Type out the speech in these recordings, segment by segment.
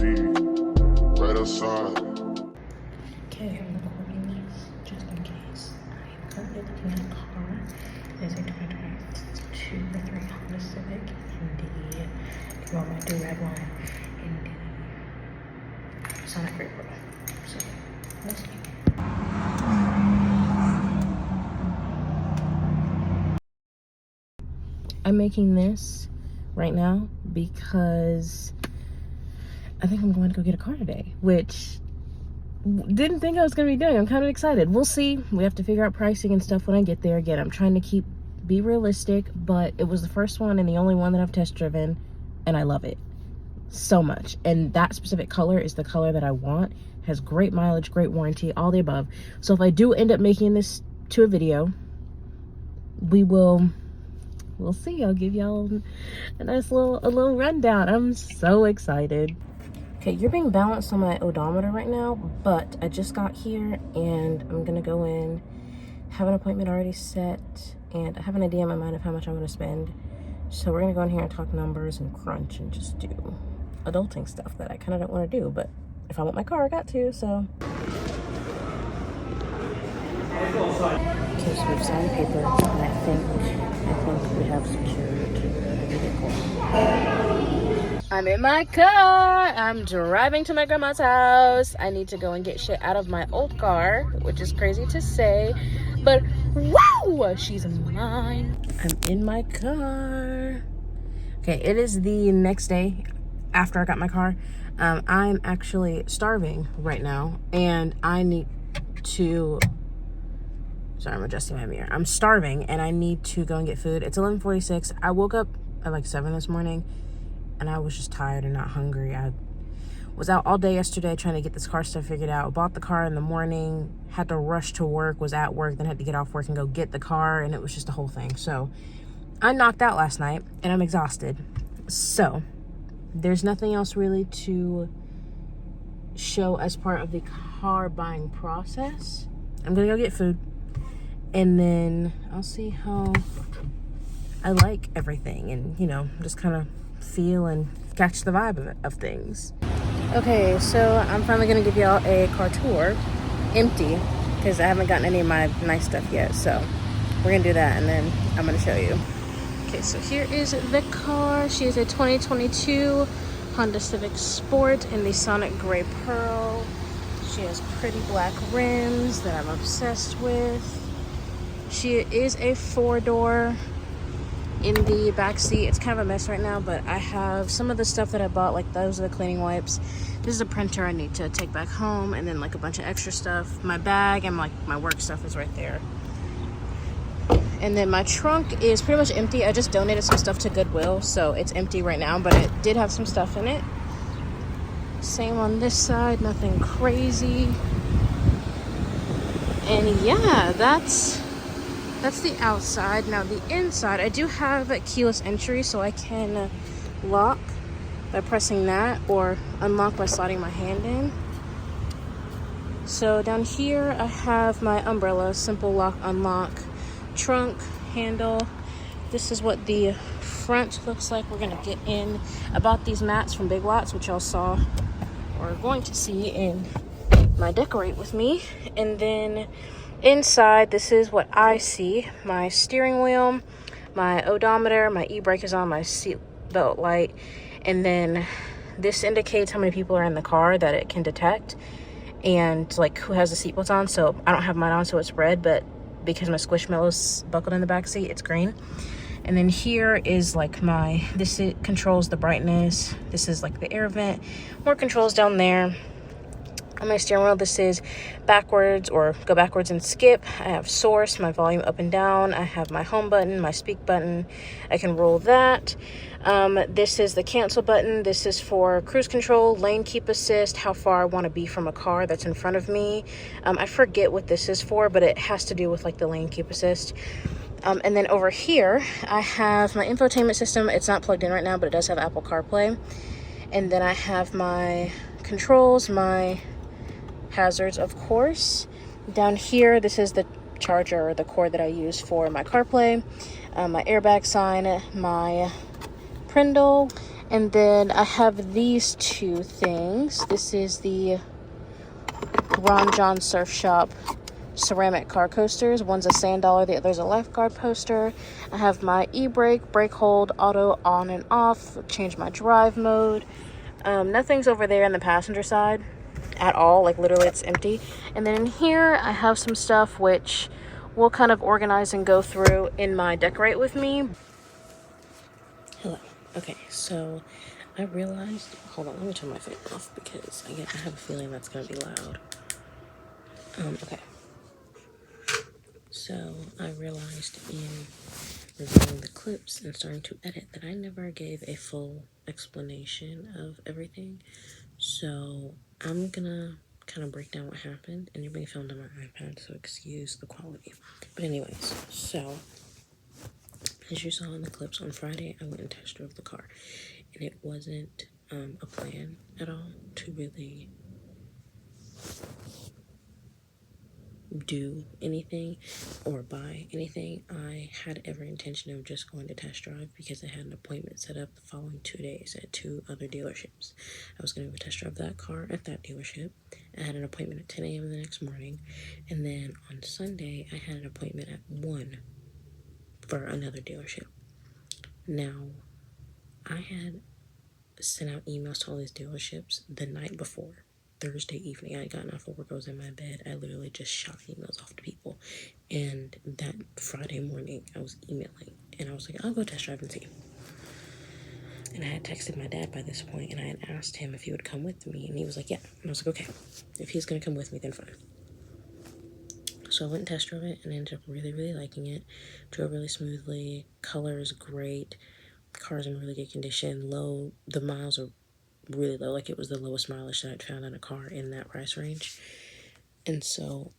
right outside. Okay, I'm recording this just in case. I'm currently looking at a car. It is a 2022 or 3 Honda Civic in the, well, my do-rag one in the Sonic Gray Pearl. So, let's see. I'm making this right now because I think I'm going to go get a car today, which didn't think I was going to be doing. I'm kind of excited. We'll see. We have to figure out pricing and stuff when I get there. Again, I'm trying to be realistic, but it was the first one and the only one that I've test driven, and I love it so much. And that specific color is the color that I want. Has great mileage, great warranty, all the above. So if I do end up making this to a video, we'll see. I'll give y'all a nice little rundown. I'm so excited. Okay, you're being balanced on my odometer right now, but I just got here and I'm gonna go in, have an appointment already set, and I have an idea in my mind of how much I'm gonna spend. So we're gonna go in here and talk numbers and crunch and just do adulting stuff that I kind of don't want to do, but if I want my car, I got to, so. Okay, so we've signed paper, and I think we have secured the vehicle. I'm in my car. I'm driving to my grandma's house. I need to go and get shit out of my old car, which is crazy to say, but wow, she's mine. I'm in my car. Okay, it is the next day after I got my car. I'm actually starving right now, and I need to... Sorry, I'm adjusting my mirror. I'm starving, and I need to go and get food. It's 11:46. I woke up at like 7 this morning, and I was just tired and not hungry. I was out all day yesterday trying to get this car stuff figured out. Bought the car in the morning, had to rush to work, was at work, then had to get off work and go get the car, and it was just a whole thing. So I knocked out last night, and I'm exhausted. So there's nothing else really to show as part of the car buying process. I'm gonna go get food, and then I'll see how I like everything, and just kind of feel and catch the vibe of things. Okay, so I'm finally gonna give y'all a car tour, empty, because I haven't gotten any of my nice stuff yet. So we're gonna do that, and then I'm gonna show you. Okay, so here is the car. She is a 2022 Honda Civic Sport in the Sonic Gray Pearl. She has pretty black rims that I'm obsessed with. She is a 4-door. In the back seat, it's kind of a mess right now, but I have some of the stuff that I bought, like those are the cleaning wipes. This is a printer I need to take back home, and then like a bunch of extra stuff. My bag and like my work stuff is right there. And then my trunk is pretty much empty. I just donated some stuff to Goodwill, so it's empty right now, but it did have some stuff in it. Same on this side, nothing crazy. And yeah, that's the outside. Now the inside, I do have a keyless entry, so I can lock by pressing that or unlock by sliding my hand in. So down here I have my umbrella, simple lock, unlock, trunk handle. This is what the front looks like. We're gonna get in. I bought these mats from Big Lots, which y'all saw or are going to see in my decorate with me. And then inside, this is what I see. My steering wheel, my odometer, my e-brake is on, my seat belt light, and then this indicates how many people are in the car that it can detect, and like who has the seatbelts on. So I don't have mine on, so it's red, but because my Squishmallow is buckled in the back seat, it's green. And then here is like it controls the brightness. This is like the air vent. More controls down there. On my steering wheel, this is backwards or go backwards and skip. I have source, my volume up and down. I have my home button, my speak button. I can roll that. This is the cancel button. This is for cruise control, lane keep assist, how far I want to be from a car that's in front of me. I forget what this is for, but it has to do with like the lane keep assist. And then over here, I have my infotainment system. It's not plugged in right now, but it does have Apple CarPlay. And then I have my controls, my hazards, of course. Down here, this is the charger or the cord that I use for my CarPlay, my airbag sign, my Prindle, And then I have these two things. This is the Ron John Surf Shop ceramic car coasters. One's a sand dollar, the other's a lifeguard poster. I have my e-brake, brake hold, auto on and off, change my drive mode. Nothing's over there on the passenger side at all, like literally it's empty. And then in here I have some stuff which we'll kind of organize and go through in my decorate with me. Hello. Okay, so I realized, hold on, let me turn my fan off because I have a feeling that's gonna be loud. Okay. So I realized in reviewing the clips and starting to edit that I never gave a full explanation of everything. So I'm gonna kind of break down what happened, and you're being filmed on my iPad, so excuse the quality. But anyways, so as you saw in the clips on Friday, I went and test drove the car, and it wasn't a plan at all to really do anything or buy anything. I had every intention of just going to test drive because I had an appointment set up the following 2 days at 2 other dealerships. I was going to go test drive that car at that dealership. I had an appointment at 10 a.m. the next morning, and then on Sunday I had an appointment at 1 for another dealership. Now, I had sent out emails to all these dealerships the night before. Thursday evening, I had gotten off of work, I was in my bed, I literally just shot emails off to people. And that Friday morning, I was emailing, and I was like, I'll go test drive and see. And I had texted my dad by this point, and I had asked him if he would come with me, and he was like, yeah. And I was like, okay, if he's gonna come with me, then fine. So I went and test drove it, and I ended up really, really liking it. Drove really smoothly, color is great, the car's in really good condition, the miles are really low, like it was the lowest mileage that I'd found in a car in that price range. And so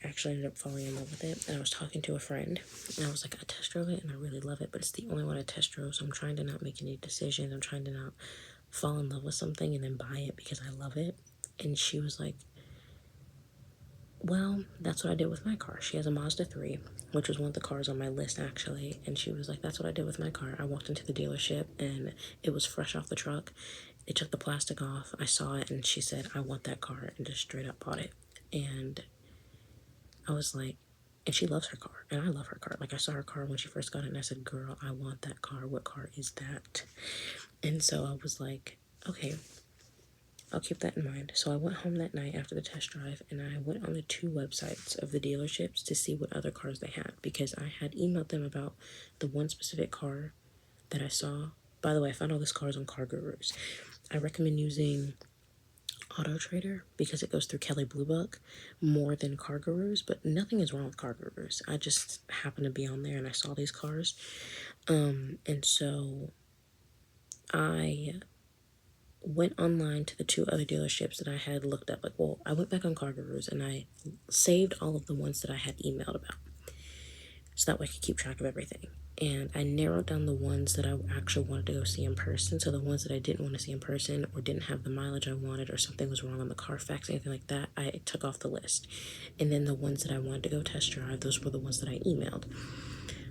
I actually ended up falling in love with it. And I was talking to a friend, and I was like, I test drove it and I really love it, but it's the only one I test drove, so I'm trying to not make any decisions. I'm trying to not fall in love with something and then buy it because I love it. And she was like, well, that's what I did with my car. She has a Mazda 3, which was one of the cars on my list, actually. And she was like, that's what I did with my car. I walked into the dealership, and it was fresh off the truck. They took the plastic off. I saw it, and she said, I want that car, and just straight up bought it. And I was like, and she loves her car, and I love her car. Like, I saw her car when she first got it, and I said, girl, I want that car. What car is that? And so I was like, okay, I'll keep that in mind. So I went home that night after the test drive, and I went on the 2 websites of the dealerships to see what other cars they had, because I had emailed them about the one specific car that I saw. By the way, I found all this cars on Car Gurus. I recommend using Auto Trader because it goes through Kelly Blue Book more than Car Gurus, but nothing is wrong with Car Gurus. I just happened to be on there and I saw these cars. And so I went online to the 2 other dealerships that I had looked up. Like, well, I went back on Car Gurus and I saved all of the ones that I had emailed about, so that way I could keep track of everything. And I narrowed down the ones that I actually wanted to go see in person. So the ones that I didn't want to see in person, or didn't have the mileage I wanted, or something was wrong on the Carfax, anything like that, I took off the list. And then the ones that I wanted to go test drive, those were the ones that I emailed.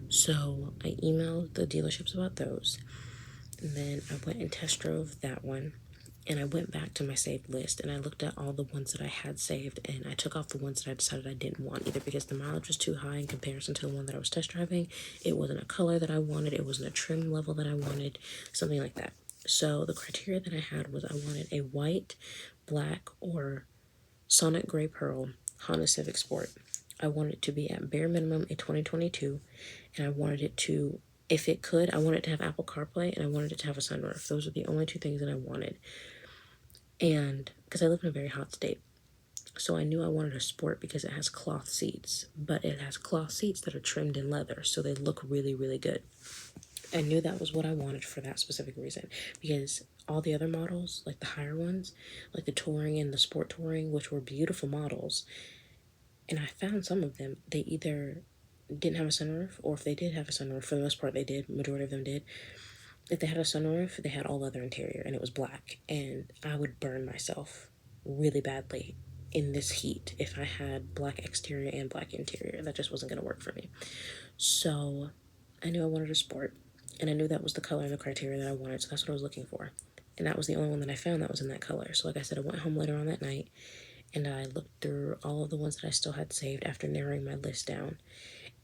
So I emailed the dealerships about those. And then I went and test drove that one. And I went back to my saved list, and I looked at all the ones that I had saved, and I took off the ones that I decided I didn't want, either because the mileage was too high in comparison to the one that I was test driving, it wasn't a color that I wanted, it wasn't a trim level that I wanted, something like that. So the criteria that I had was I wanted a white, black, or Sonic Gray Pearl Honda Civic Sport. I wanted it to be at bare minimum a 2022, and I wanted it to, if it could, I wanted it to have Apple CarPlay, and I wanted it to have a sunroof. Those are the only 2 things that I wanted. And because I live in a very hot state, so I knew I wanted a sport because it has cloth seats, but it has cloth seats that are trimmed in leather, so they look really, really good. I knew that was what I wanted for that specific reason, because all the other models, like the higher ones, like the Touring and the Sport Touring, which were beautiful models, and I found some of them, they either didn't have a sunroof, or if they did have a sunroof, for the most part they did, majority of them did, if they had a sunroof, they had all leather interior, and it was black, and I would burn myself really badly in this heat if I had black exterior and black interior. That just wasn't going to work for me. So I knew I wanted a sport, And I knew that was the color and the criteria that I wanted, so that's what I was looking for. And that was the only one that I found that was in that color. So like I said, I went home later on that night and I looked through all of the ones that I still had saved after narrowing my list down.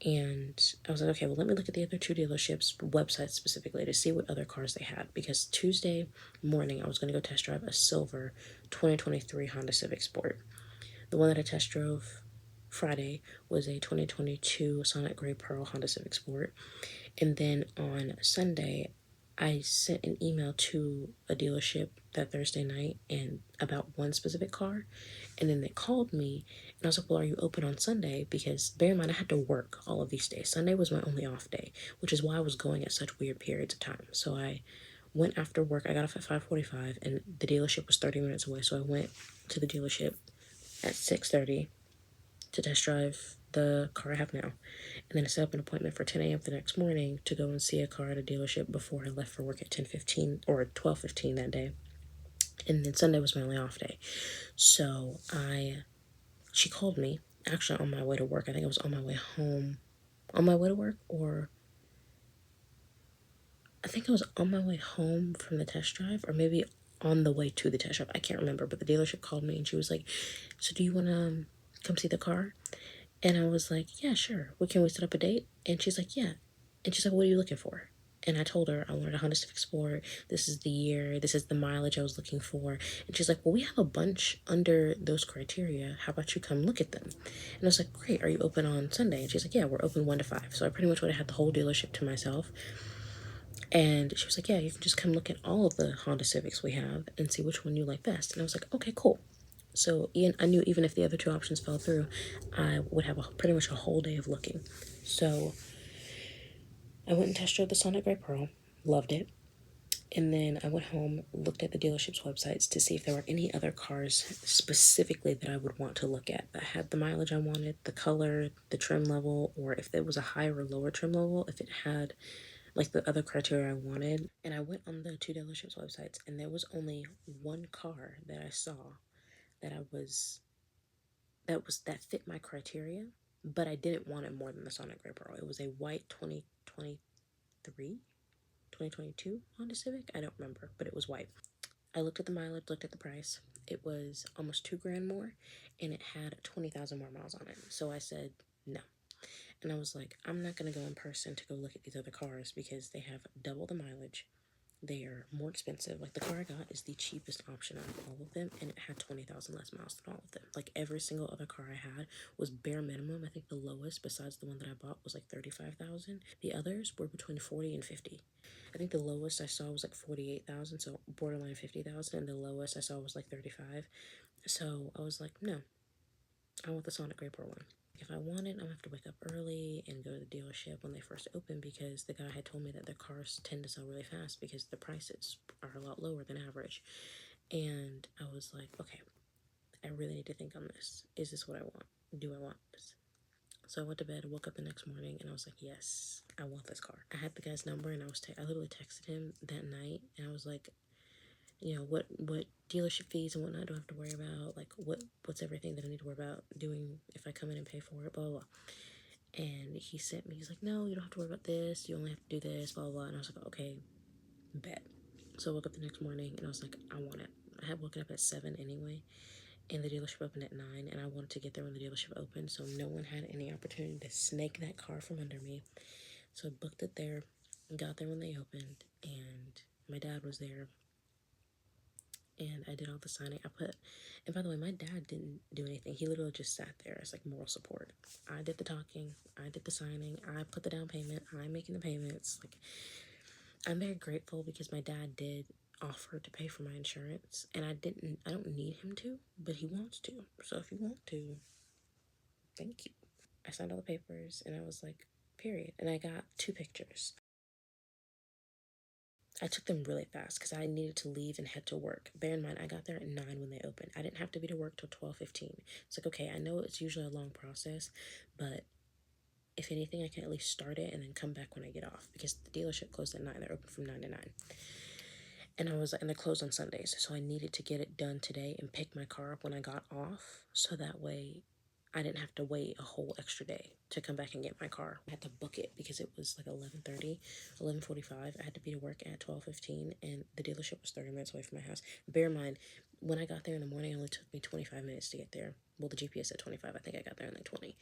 And I was like, okay, well, let me look at the other two dealerships' websites specifically to see what other cars they had. Because Tuesday morning, I was going to go test drive a silver 2023 Honda Civic Sport. The one that I test drove Friday was a 2022 Sonic Gray Pearl Honda Civic Sport. And then on Sunday, I sent an email to a dealership that Thursday night and about one specific car. And then they called me and I was like, well, are you open on Sunday? Because bear in mind, I had to work all of these days. Sunday was my only off day, which is why I was going at such weird periods of time. So I went after work. I got off at 5:45 and the dealership was 30 minutes away. So I went to the dealership at 6:30 to test drive the car I have now. And then I set up an appointment for 10 a.m. the next morning to go and see a car at a dealership before I left for work at 10:15 or 12:15 that day. And then Sunday was my only off day. So she called me actually on my way to work. I think I was on my way home, on my way to work, or I think I was on my way home from the test drive, or maybe on the way to the test drive. I can't remember, but the dealership called me and she was like, so do you want to come see the car? And I was like, yeah, sure. Well, can we set up a date? And she's like, yeah. And she's like, what are you looking for? And I told her I wanted a Honda Civic Sport. This is the year. This is the mileage I was looking for. And she's like, well, we have a bunch under those criteria. How about you come look at them? And I was like, great. Are you open on Sunday? And she's like, yeah, we're open 1 to 5. So I pretty much would have had the whole dealership to myself. And she was like, yeah, you can just come look at all of the Honda Civics we have and see which one you like best. And I was like, okay, cool. So I knew even if the other two options fell through, I would have pretty much a whole day of looking. So I went and test drove the Sonic Gray Pearl, loved it. And then I went home, looked at the dealership's websites to see if there were any other cars specifically that I would want to look at that had the mileage I wanted, the color, the trim level, or if there was a higher or lower trim level, if it had like the other criteria I wanted. And I went on the two dealerships' websites and there was only one car that I saw that that fit my criteria, but I didn't want it more than the Sonic Gray Pearl. It was a white 2022 Honda Civic. I don't remember, but it was white. I looked at the mileage, looked at the price. It was almost $2,000 more, and it had 20,000 more miles on it. So I said no. And I was like, I'm not gonna go in person to go look at these other cars because they have double the mileage. They are more expensive. Like the car I got is the cheapest option out of all of them, and it had 20,000 less miles than all of them. Like every single other car I had was bare minimum. I think the lowest, besides the one that I bought, was like 35,000. The others were between 40 and 50. I think the lowest I saw was like 48,000, so borderline 50,000, and the lowest I saw was like 35. So I was like, no, I want the Sonic Gray Pearl one. If I want it, I'm gonna have to wake up early and go to the dealership when they first open because the guy had told me that their cars tend to sell really fast because the prices are a lot lower than average. And I was like, okay, I really need to think on this. Is this what I want? Do I want this? So I went to bed, woke up the next morning, and I was like, yes, I want this car. I had the guy's number, and I literally texted him that night, and I was like, you know, what dealership fees and whatnot do I have to worry about? Like, what's everything that I need to worry about doing if I come in and pay for it, blah, blah, blah. And he's like, no, you don't have to worry about this. You only have to do this, blah, blah, blah. And I was like, okay, bet. So I woke up the next morning, and I was like, I want it. I had woken up at 7 anyway, and the dealership opened at 9, and I wanted to get there when the dealership opened, so no one had any opportunity to snake that car from under me. So I booked it there, got there when they opened, and my dad was there, and I did all the signing. And by the way, my dad didn't do anything. He literally just sat there as like moral support. I did the talking, I did the signing, I put the down payment, I'm making the payments. Like, I'm very grateful because my dad did offer to pay for my insurance, and I don't need him to, but he wants to. So if you want to, thank you. I signed all the papers, and I was like, period. And I got 2 pictures. I took them really fast because I needed to leave and head to work. Bear in mind, I got there at 9 when they opened. I didn't have to be to work till 12:15. It's like, okay, I know it's usually a long process, but if anything, I can at least start it and then come back when I get off because the dealership closed at 9. They're open from 9 to 9. And they're closed on Sundays, so I needed to get it done today and pick my car up when I got off, so that way I didn't have to wait a whole extra day to come back and get my car. I had to book it because it was like 11:30, 11:45. I had to be to work at 12:15, and the dealership was 30 minutes away from my house. Bear in mind, when I got there in the morning, it only took me 25 minutes to get there. Well, the GPS said 25. I think I got there in like 20.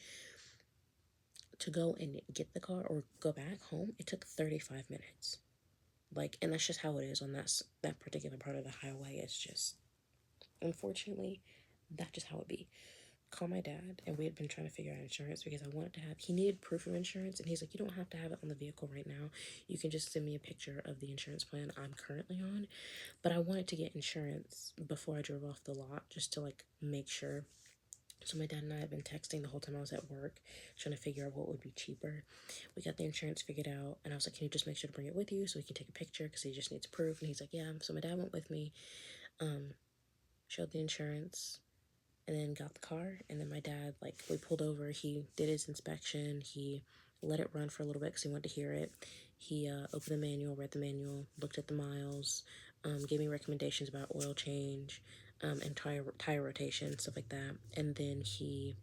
To go and get the car or go back home, it took 35 minutes. Like, and that's just how it is on that particular part of the highway. It's just, unfortunately, that's just how it be. Call my dad, and we had been trying to figure out insurance because I wanted to have, he needed proof of insurance, and he's like, you don't have to have it on the vehicle right now. You can just send me a picture of the insurance plan I'm currently on. But I wanted to get insurance before I drove off the lot, just to like make sure. So my dad and I had been texting the whole time I was at work, trying to figure out what would be cheaper. We got the insurance figured out, and I was like, can you just make sure to bring it with you so we can take a picture, because he just needs proof. And he's like, yeah. So my dad went with me, showed the insurance, and then got the car. And then my dad, like, we pulled over, he did his inspection, he let it run for a little bit because he wanted to hear it. He opened the manual, read the manual, looked at the miles, gave me recommendations about oil change, and tire rotation, stuff like that. And then he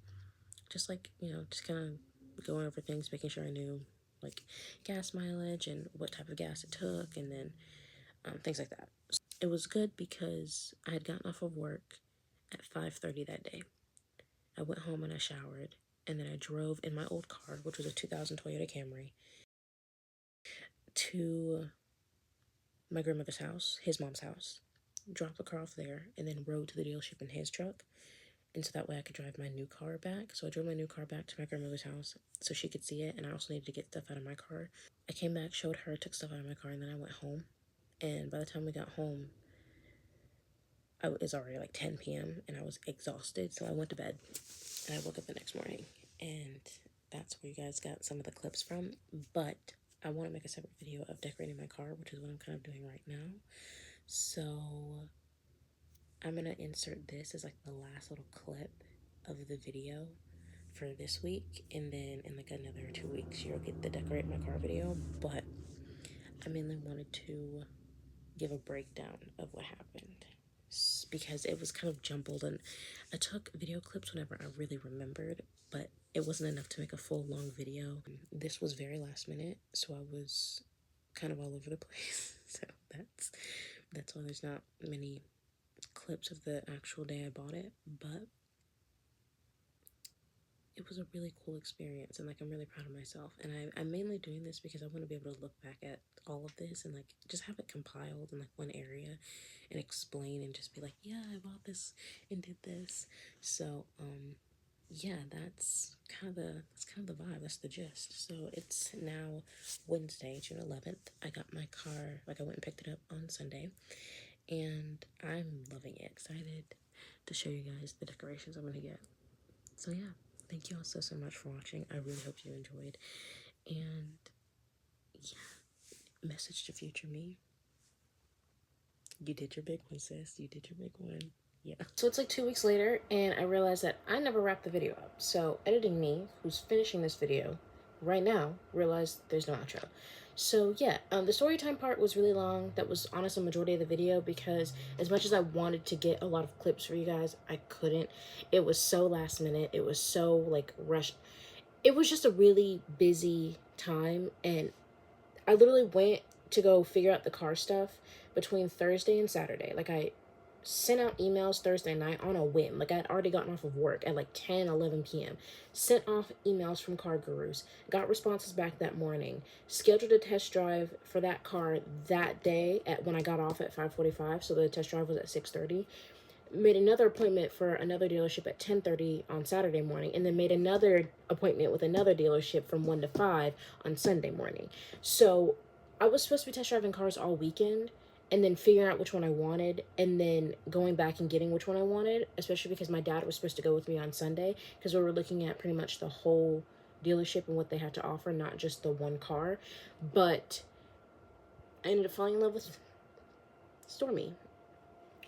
just, like, you know, just kind of going over things, making sure I knew, like, gas mileage and what type of gas it took, and then things like that. It was good because I had gotten off of work at 5:30 that day. I went home and I showered, and then I drove in my old car, which was a 2000 Toyota Camry, to my grandmother's house, his mom's house, dropped the car off there, and then rode to the dealership in his truck. And so that way I could drive my new car back. So I drove my new car back to my grandmother's house so she could see it, and I also needed to get stuff out of my car. I came back, showed her, took stuff out of my car, and then I went home. And by the time we got home, it was already like 10 p.m. and I was exhausted, so I went to bed. And I woke up the next morning, and that's where you guys got some of the clips from. But I want to make a separate video of decorating my car, which is what I'm kind of doing right now. So I'm going to insert this as like the last little clip of the video for this week, and then in like another 2 weeks you'll get the decorate my car video. But I mainly wanted to give a breakdown of what happened because it was kind of jumbled, and I took video clips whenever I really remembered, but it wasn't enough to make a full long video. This was very last minute, so I was kind of all over the place. So that's why there's not many clips of the actual day I bought it, but it was a really cool experience, and like I'm really proud of myself. And I'm mainly doing this because I want to be able to look back at all of this and like just have it compiled in like one area and explain and just be like, yeah, I bought this and did this. So yeah, that's kind of the vibe, that's the gist. So it's now Wednesday, June 11th. I got my car, like I went and picked it up on Sunday, and I'm loving it. Excited to show you guys the decorations I'm gonna get. So yeah, thank you all so much for watching. I really hope you enjoyed. And yeah, message to future me. You did your big one, sis. You did your big one. Yeah. So it's like 2 weeks later, and I realized that I never wrapped the video up. So editing me, who's finishing this video right now, realized there's no outro. So yeah, the story time part was really long. That was honestly the majority of the video, because as much as I wanted to get a lot of clips for you guys, I couldn't. It was so last minute. It was so like rushed. It was just a really busy time, and I literally went to go figure out the car stuff between Thursday and Saturday. Like, I sent out emails Thursday night on a whim. Like, I had already gotten off of work at like 10, 11 p.m. Sent off emails from Car Gurus. Got responses back that morning. Scheduled a test drive for that car that day when I got off at 5:45. So the test drive was at 6:30. Made another appointment for another dealership at 10:30 on Saturday morning, and then made another appointment with another dealership from 1 to 5 on Sunday morning. So I was supposed to be test driving cars all weekend, and then figuring out which one I wanted, and then going back and getting which one I wanted, especially because my dad was supposed to go with me on Sunday, because we were looking at pretty much the whole dealership and what they had to offer, not just the one car. But I ended up falling in love with Stormy,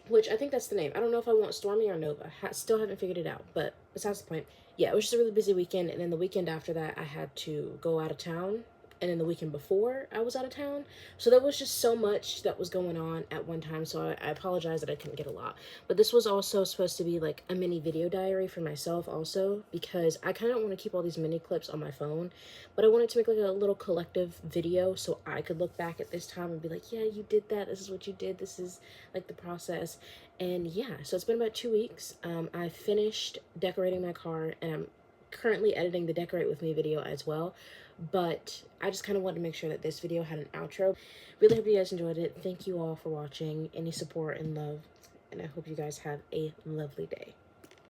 which I think that's the name. I don't know if I want Stormy or Nova. Still haven't figured it out, but besides the point. Yeah, it was just a really busy weekend, and then the weekend after that, I had to go out of town and then the weekend before I was out of town. So there was just so much that was going on at one time, so I apologize that I couldn't get a lot. But this was also supposed to be like a mini video diary for myself also, because I kind of want to keep all these mini clips on my phone, but I wanted to make like a little collective video so I could look back at this time and be like, yeah, you did that, this is what you did, this is like the process. And yeah, so it's been about 2 weeks. I finished decorating my car, and I'm currently editing the Decorate With Me video as well, but I just kind of wanted to make sure that this video had an outro. Really hope you guys enjoyed it. Thank you all for watching, any support and love, and I hope you guys have a lovely day.